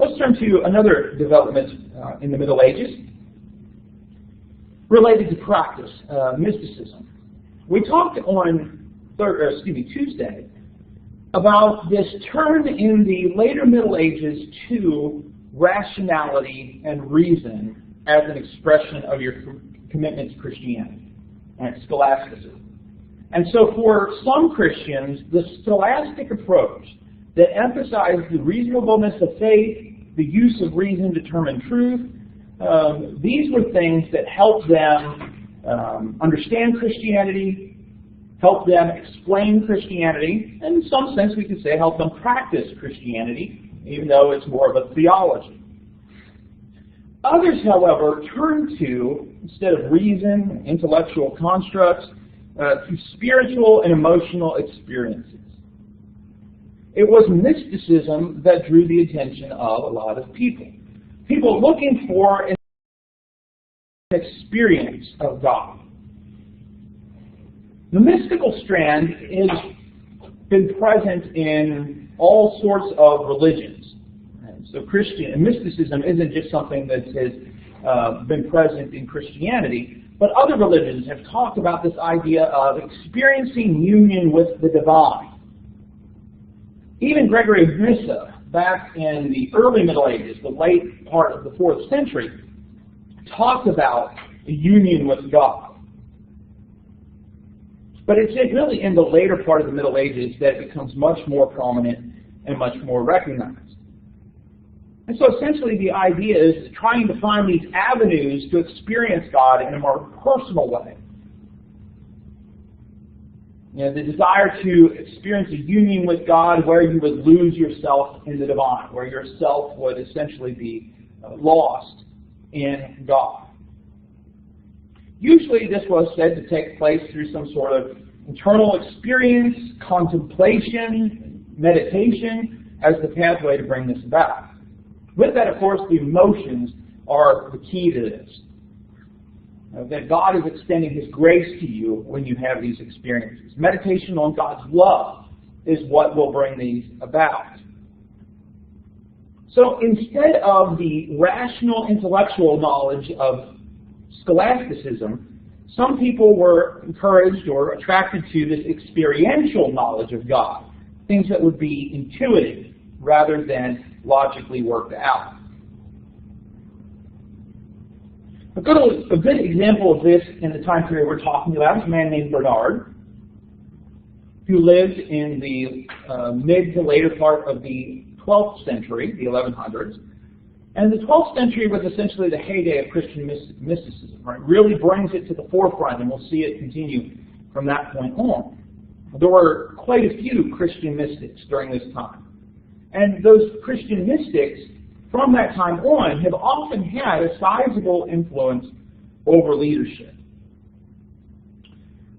Let's turn to another development in the Middle Ages related to practice, mysticism. We talked on Tuesday about this turn in the later Middle Ages to rationality and reason as an expression of your commitment to Christianity, and scholasticism. And so for some Christians, the scholastic approach that emphasized the reasonableness of faith, the use of reason to determine truth, these were things that helped them understand Christianity, helped them explain Christianity, and in some sense we could say help them practice Christianity, even though it's more of a theology. Others, however, turned to, instead of reason, intellectual constructs, to spiritual and emotional experiences. It was mysticism that drew the attention of a lot of people. People looking for an experience of God. The mystical strand has been present in all sorts of religions. So Christian and mysticism isn't just something that has been present in Christianity, but other religions have talked about this idea of experiencing union with the divine. Even Gregory of Nyssa, back in the early Middle Ages, the late part of the 4th century, talked about the union with God. But it's really in the later part of the Middle Ages that it becomes much more prominent and much more recognized. And so essentially the idea is trying to find these avenues to experience God in a more personal way. You know, the desire to experience a union with God where you would lose yourself in the divine, where yourself would essentially be lost in God. Usually this was said to take place through some sort of internal experience, contemplation, meditation, as the pathway to bring this about. With that, of course, the emotions are the key to this. That God is extending His grace to you when you have these experiences. Meditation on God's love is what will bring these about. So instead of the rational intellectual knowledge of scholasticism, some people were encouraged or attracted to this experiential knowledge of God, things that would be intuitive rather than logically worked out. A good example of this in the time period we're talking about is a man named Bernard, who lived in the mid to later part of the 12th century, the 1100s. And the 12th century was essentially the heyday of Christian mysticism. Right? It really brings it to the forefront, and we'll see it continue from that point on. There were quite a few Christian mystics during this time. And those Christian mystics, from that time on, have often had a sizable influence over leadership.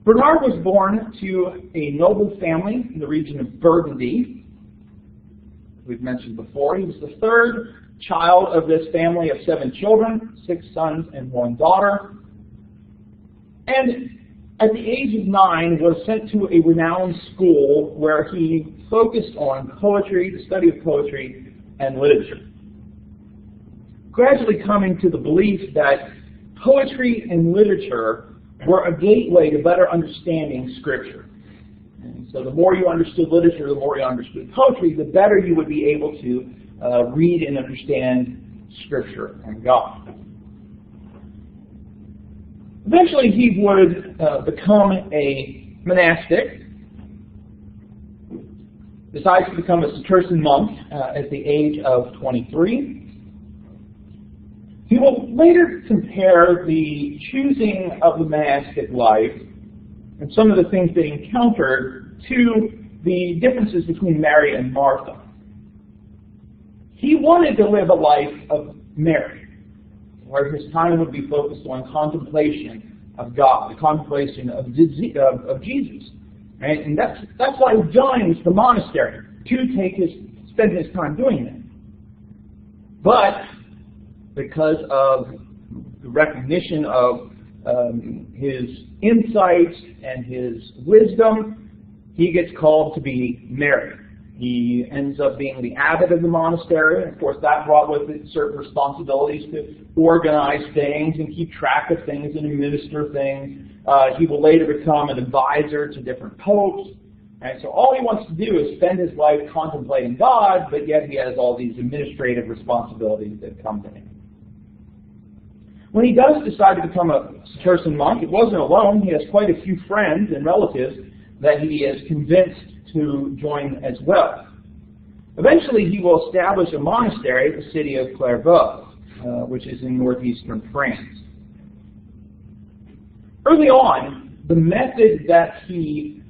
Bernard was born to a noble family in the region of Burgundy. We've mentioned before. He was the third child of this family of 7 children, 6 sons and 1 daughter. And at the age of 9 was sent to a renowned school where he focused on poetry, the study of poetry and literature. Gradually coming to the belief that poetry and literature were a gateway to better understanding Scripture. And so the more you understood literature, the more you understood poetry, the better you would be able to read and understand Scripture and God. Eventually he would become a monastic, decides to become a Cistercian monk at the age of 23. He will later compare the choosing of the monastic life and some of the things they encountered to the differences between Mary and Martha. He wanted to live a life of Mary, where his time would be focused on contemplation of God, the contemplation of Jesus. Right? And that's why he joins the monastery, to spend his time doing that. But because of the recognition of his insights and his wisdom, he gets called to be married. He ends up being the abbot of the monastery, and of course that brought with it certain responsibilities to organize things and keep track of things and administer things. He will later become an advisor to different popes. And so all he wants to do is spend his life contemplating God, but yet he has all these administrative responsibilities that come to him. When he does decide to become a Cistercian monk, it wasn't alone. He has quite a few friends and relatives that he is convinced to join as well. Eventually, he will establish a monastery at the city of Clairvaux, which is in northeastern France. Early on, the method that he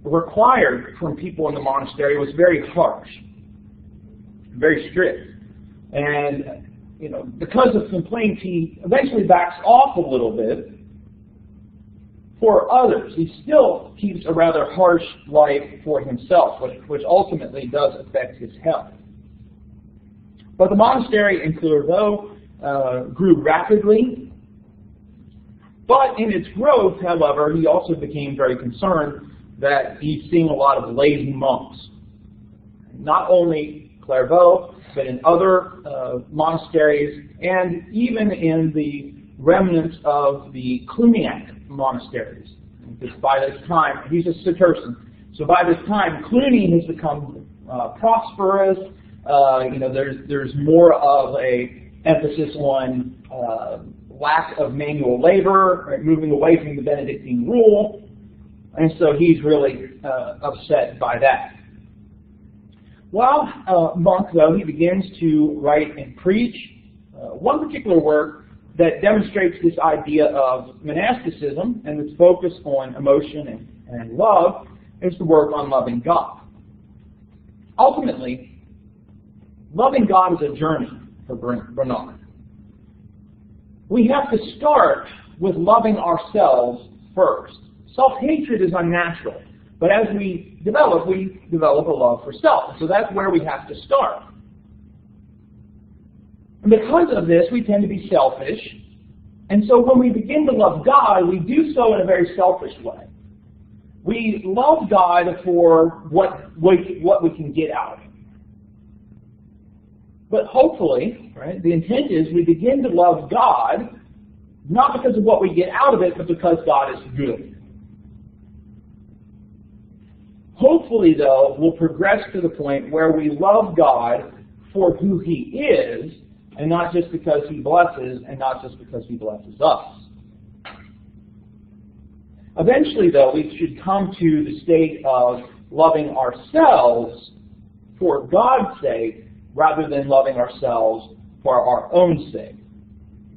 required from people in the monastery was very harsh, very strict. And because of complaints, he eventually backs off a little bit. For others, he still keeps a rather harsh life for himself, which ultimately does affect his health. But the monastery in Clairvaux grew rapidly. But in its growth, however, he also became very concerned that he's seeing a lot of lazy monks. Not only Clairvaux, but in other monasteries, and even in the remnants of the Cluniac monasteries. Because by this time, he's a Cistercian, so by this time, Cluny has become prosperous. There's more of a emphasis on lack of manual labor, right, moving away from the Benedictine rule, and so he's really upset by that. While a monk, though, he begins to write and preach. One particular work that demonstrates this idea of monasticism and its focus on emotion and love is the work on loving God. Ultimately, loving God is a journey for Bernard. We have to start with loving ourselves first. Self-hatred is unnatural, but as we develop a love for self. So that's where we have to start. And because of this, we tend to be selfish. And so when we begin to love God, we do so in a very selfish way. We love God for what we can get out of Him. But hopefully, right, the intent is we begin to love God not because of what we get out of it, but because God is good. Hopefully, though, we'll progress to the point where we love God for who He is, and not just because He blesses, and not just because He blesses us. Eventually, though, we should come to the state of loving ourselves for God's sake, rather than loving ourselves for our own sake.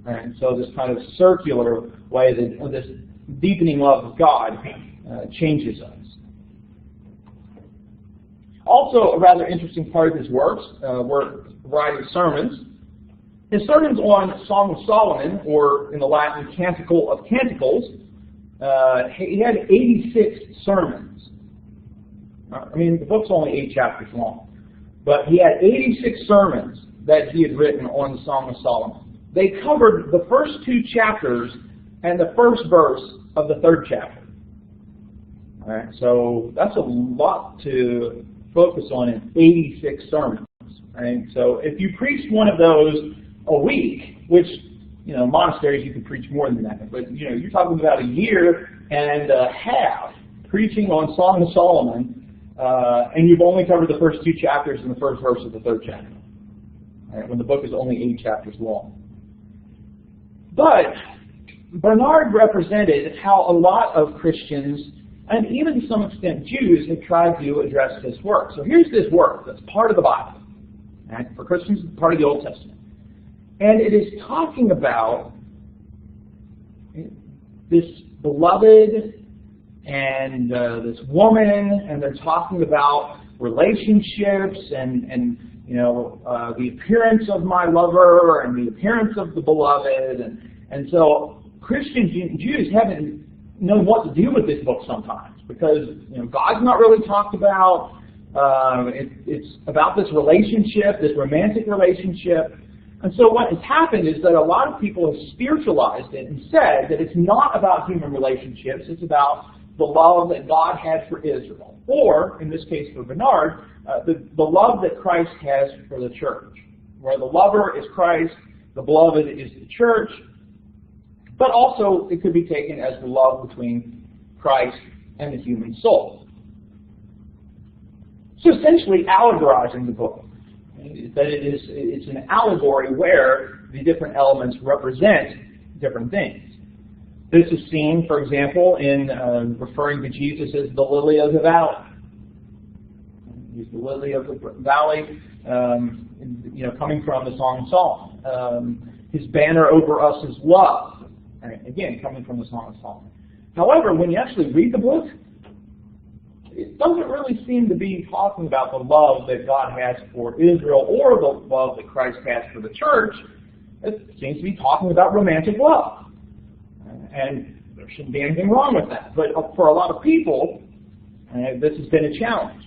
And so this kind of circular way, this deepening love of God changes us. Also, a rather interesting part of his works were writing sermons. His sermons on Song of Solomon, or in the Latin Canticle of Canticles, he had 86 sermons. I mean, the book's only 8 chapters long. But he had 86 sermons that he had written on the Song of Solomon. They covered the first 2 chapters and the first verse of the 3rd chapter. All right, so that's a lot to focus on in 86 sermons. Right? So if you preached one of those a week, which, monasteries you can preach more than that, but you're talking about a year and a half preaching on Song of Solomon, and you've only covered the first 2 chapters and the first verse of the 3rd chapter, right, when the book is only 8 chapters long. But Bernard represented how a lot of Christians, and even to some extent Jews, have tried to address this work. So here's this work that's part of the Bible. Right? For Christians, it's part of the Old Testament. And it is talking about this beloved and this woman, and they're talking about relationships and the appearance of my lover and the appearance of the beloved. And so Christians and Jews haven't known what to do with this book sometimes, because God's not really talked about. It's about this relationship, this romantic relationship. And so what has happened is that a lot of people have spiritualized it and said that it's not about human relationships, it's about the love that God had for Israel, or, in this case for Bernard, the love that Christ has for the church, where the lover is Christ, the beloved is the church, but also it could be taken as the love between Christ and the human soul. So essentially allegorizing the book, that it's an allegory where the different elements represent different things. This is seen, for example, in referring to Jesus as the lily of the valley. He's the lily of the valley, coming from the Song of Solomon. His banner over us is love. Right? Again, coming from the Song of Solomon. However, when you actually read the book, it doesn't really seem to be talking about the love that God has for Israel or the love that Christ has for the church. It seems to be talking about romantic love. And there shouldn't be anything wrong with that. But for a lot of people, this has been a challenge.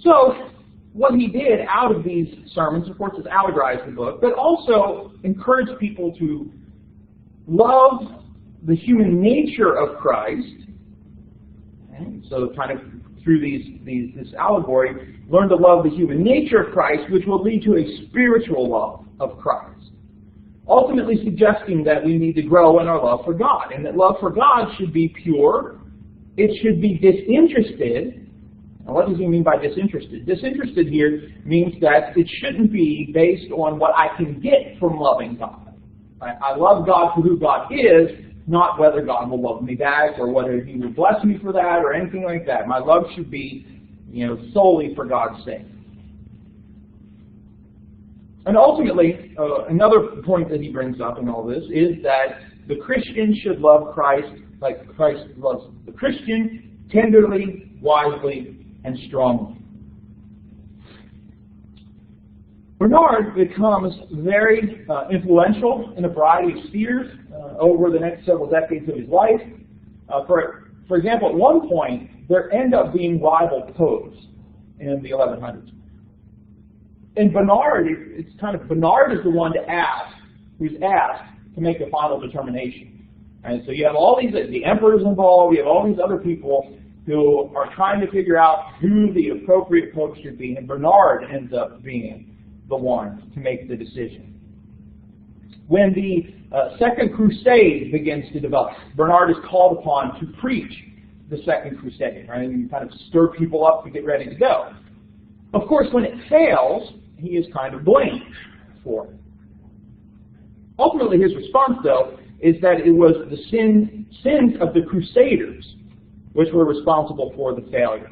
So what he did out of these sermons, of course, is allegorize the book, but also encourage people to love the human nature of Christ. And so kind of through this allegory, learn to love the human nature of Christ, which will lead to a spiritual love of Christ. Ultimately suggesting that we need to grow in our love for God, and that love for God should be pure, it should be disinterested. Now what does he mean by disinterested? Disinterested here means that it shouldn't be based on what I can get from loving God. I love God for who God is, not whether God will love me back or whether he will bless me for that or anything like that. My love should be, solely for God's sake. And ultimately, another point that he brings up in all this is that the Christian should love Christ like Christ loves the Christian, tenderly, wisely, and strongly. Bernard becomes very influential in a variety of spheres over the next several decades of his life. For example, at one point, there end up being rival popes in the 1100s. And Bernard is the one who's asked to make the final determination. And so you have all these, the emperors involved, you have all these other people who are trying to figure out who the appropriate pope should be, and Bernard ends up being the one to make the decision. When the Second Crusade begins to develop, Bernard is called upon to preach the Second Crusade, right? And kind of stir people up to get ready to go. Of course, when it fails, he is kind of blamed for it. Ultimately, his response, though, is that it was the sins of the Crusaders which were responsible for the failure.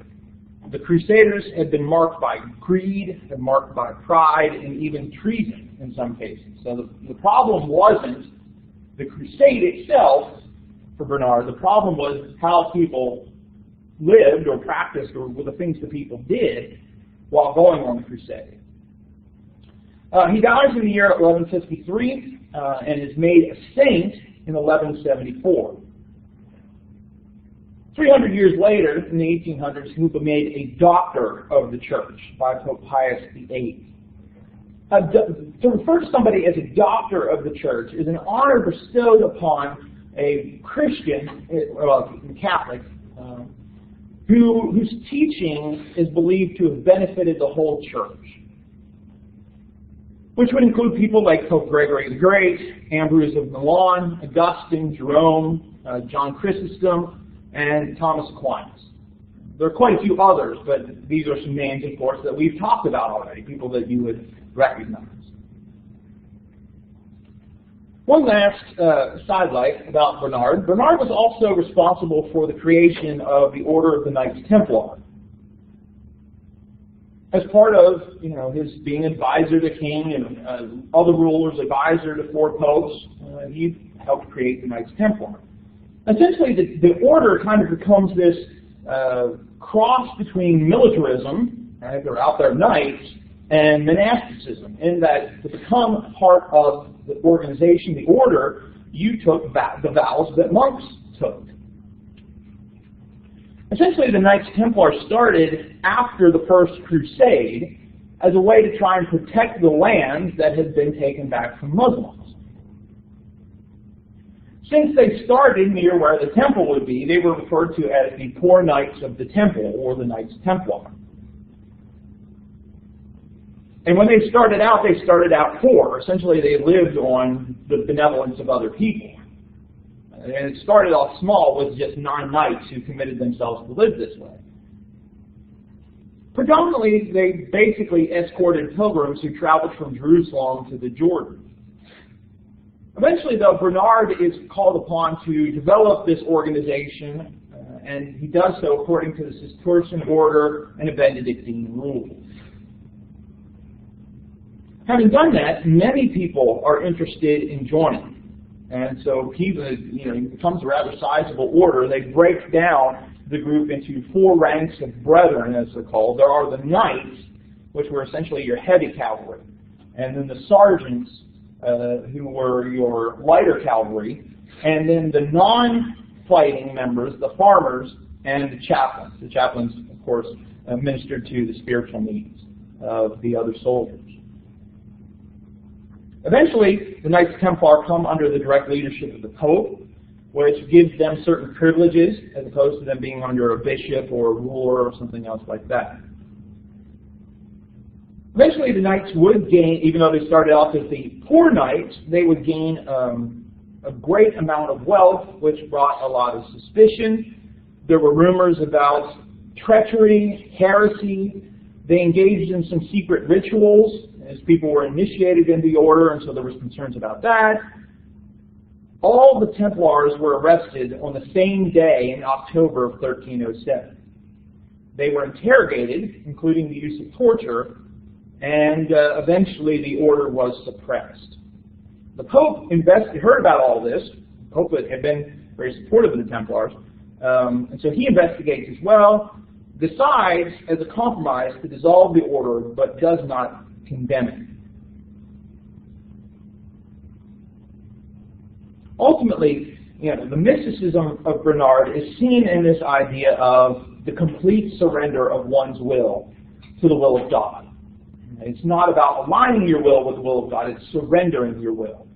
The Crusaders had been marked by greed, had marked by pride, and even treason in some cases. So the problem wasn't the crusade itself for Bernard. The problem was how people lived or practiced or the things the people did while going on the crusade. He dies in the year 1153 and is made a saint in 1174. 300 years later, in the 1800s, he was made a doctor of the church by Pope Pius VIII. To refer to somebody as a doctor of the church is an honor bestowed upon a Christian, a Catholic, whose teaching is believed to have benefited the whole church, which would include people like Pope Gregory the Great, Ambrose of Milan, Augustine, Jerome, John Chrysostom, and Thomas Aquinas. There are quite a few others, but these are some names, of course, that we've talked about already, people that you would recognize. One last sidelight about Bernard. Bernard was also responsible for the creation of the Order of the Knights Templar. As part of his being advisor to king and other rulers, advisor to four popes, he helped create the Knights Templar. Essentially, the order kind of becomes this cross between militarism, right, they're out there knights, and monasticism, in that to become part of the organization, the order, you took the vows that monks took. Essentially, the Knights Templar started after the First Crusade as a way to try and protect the lands that had been taken back from Muslims. Since they started near where the temple would be, they were referred to as the poor knights of the temple, or the Knights Templar. And when they started out poor. Essentially, they lived on the benevolence of other people. And it started off small with just non-knights who committed themselves to live this way. Predominantly, they basically escorted pilgrims who traveled from Jerusalem to the Jordan. Eventually, though, Bernard is called upon to develop this organization, and he does so according to the Cistercian order and a Benedictine rule. Having done that, many people are interested in joining. And so it becomes a rather sizable order. They break down the group into 4 ranks of brethren, as they're called. There are the knights, which were essentially your heavy cavalry, and then the sergeants, who were your lighter cavalry, and then the non-fighting members, the farmers, and the chaplains. The chaplains, of course, ministered to the spiritual needs of the other soldiers. Eventually, the Knights Templar come under the direct leadership of the Pope, which gives them certain privileges as opposed to them being under a bishop or a ruler or something else like that. Eventually, the Knights would gain, even though they started off as the poor Knights, they would gain a great amount of wealth, which brought a lot of suspicion. There were rumors about treachery, heresy. They engaged in some secret rituals as people were initiated into the order, and so there was concerns about that. All the Templars were arrested on the same day in October of 1307. They were interrogated, including the use of torture, and eventually the order was suppressed. The Pope heard about all this. The Pope had been very supportive of the Templars, and so he investigates as well, decides as a compromise to dissolve the order, but does not condemn it. Ultimately, the mysticism of Bernard is seen in this idea of the complete surrender of one's will to the will of God. It's not about aligning your will with the will of God, it's surrendering your will.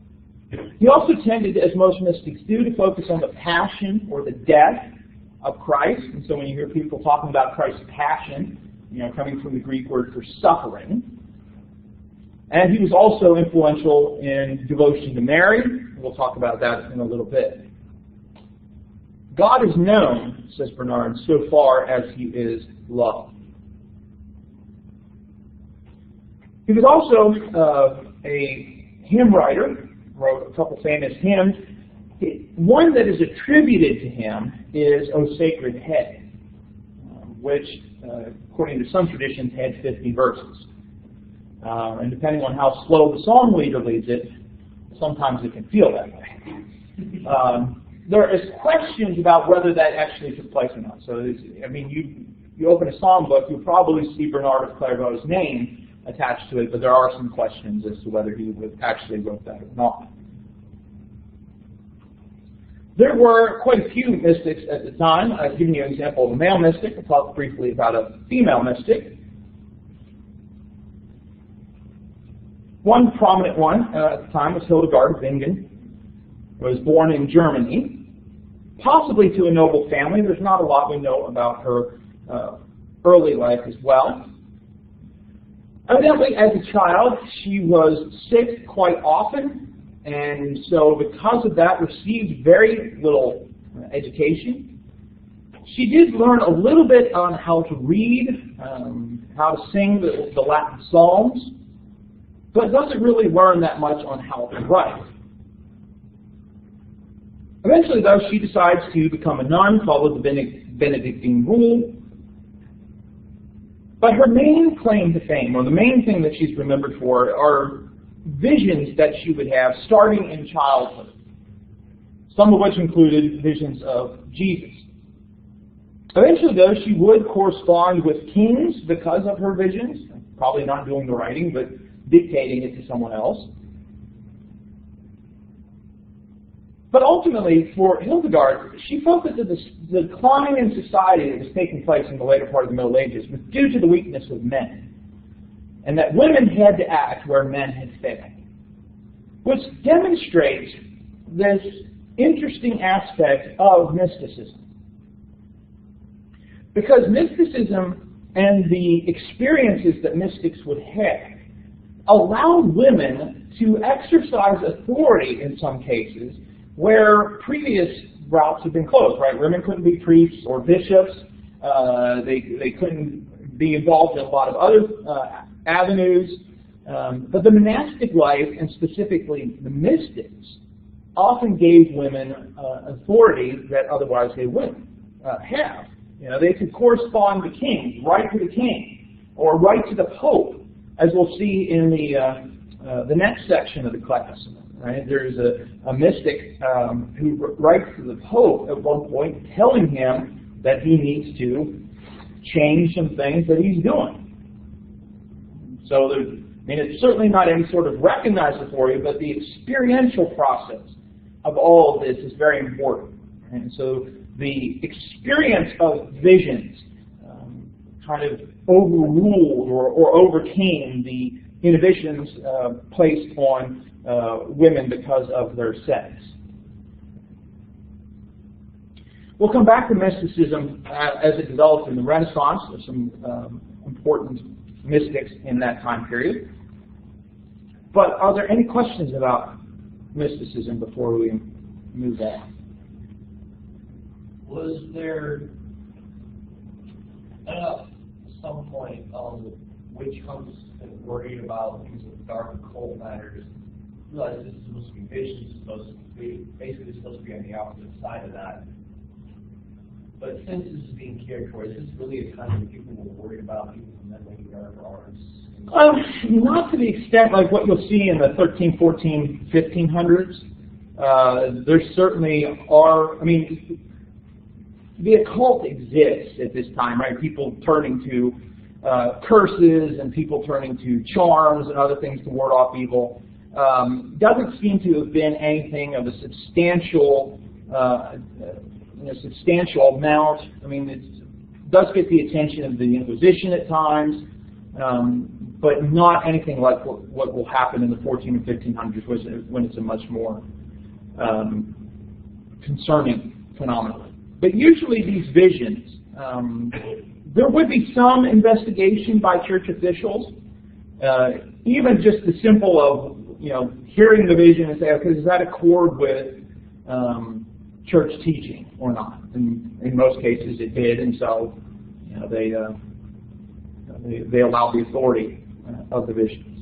He also tended, as most mystics do, to focus on the passion or the death of Christ. And so when you hear people talking about Christ's passion, coming from the Greek word for suffering. And he was also influential in devotion to Mary. We'll talk about that in a little bit. God is known, says Bernard, so far as he is loved. He was also a hymn writer, wrote a couple famous hymns. One that is attributed to him is O Sacred Head, which, according to some traditions, had 50 verses. And depending on how slow the song leader leads it, sometimes it can feel that way. There is questions about whether that actually took place or not. So, you open a songbook, you'll probably see Bernard of Clairvaux's name attached to it, but there are some questions as to whether he actually wrote that or not. There were quite a few mystics at the time. I've given you an example of a male mystic. I'll talk briefly about a female mystic. One prominent one at the time was Hildegard of Bingen, was born in Germany, possibly to a noble family. There's not a lot we know about her early life as well. Evidently, as a child, she was sick quite often, and so because of that, received very little education. She did learn a little bit on how to read, how to sing the Latin Psalms, but doesn't really learn that much on how to write. Eventually, though, she decides to become a nun, follow the Benedictine rule. But her main claim to fame, or the main thing that she's remembered for, are visions that she would have starting in childhood, some of which included visions of Jesus. Eventually, though, she would correspond with kings because of her visions, probably not doing the writing, but dictating it to someone else. But ultimately, for Hildegard, she focused that the decline in society that was taking place in the later part of the Middle Ages was due to the weakness of men, and that women had to act where men had failed, which demonstrates this interesting aspect of mysticism. Because mysticism and the experiences that mystics would have allowed women to exercise authority in some cases where previous routes have been closed, right? Women couldn't be priests or bishops. They couldn't be involved in a lot of other avenues. But the monastic life, and specifically the mystics, often gave women authority that otherwise they wouldn't have. You know, they could correspond to kings, write to the king, or write to the pope, as we'll see in the next section of the class. Right? There's a mystic who writes to the pope at one point, telling him that he needs to change some things that he's doing. So it's certainly not any sort of recognized authority, but the experiential process of all of this is very important. And so the experience of visions kind of overruled or overcame the inhibitions placed on women because of their sex. We'll come back to mysticism as it developed in the Renaissance. There's some important mystics in that time period. But are there any questions about mysticism before we move on? Was there at some point witch hunts and worried about things of dark occult matters? Realize this is supposed to be visions, supposed to be basically supposed to be on the opposite side of that. But since this is being cared for, is this really a time that people were worried about people from meddling with dark arts? Not to the extent like what you'll see in the 13, 14, 1500s. There certainly are, the occult exists at this time, right? People turning to curses and people turning to charms and other things to ward off evil. Doesn't seem to have been anything of a substantial amount. It does get the attention of the Inquisition at times, but not anything like what will happen in the 14 and 1500s when it's a much more concerning phenomenon. But usually these visions, there would be some investigation by church officials, even just the simple of hearing the vision and say, okay, does that accord with church teaching or not? And in most cases it did, and so they allowed the authority of the visions.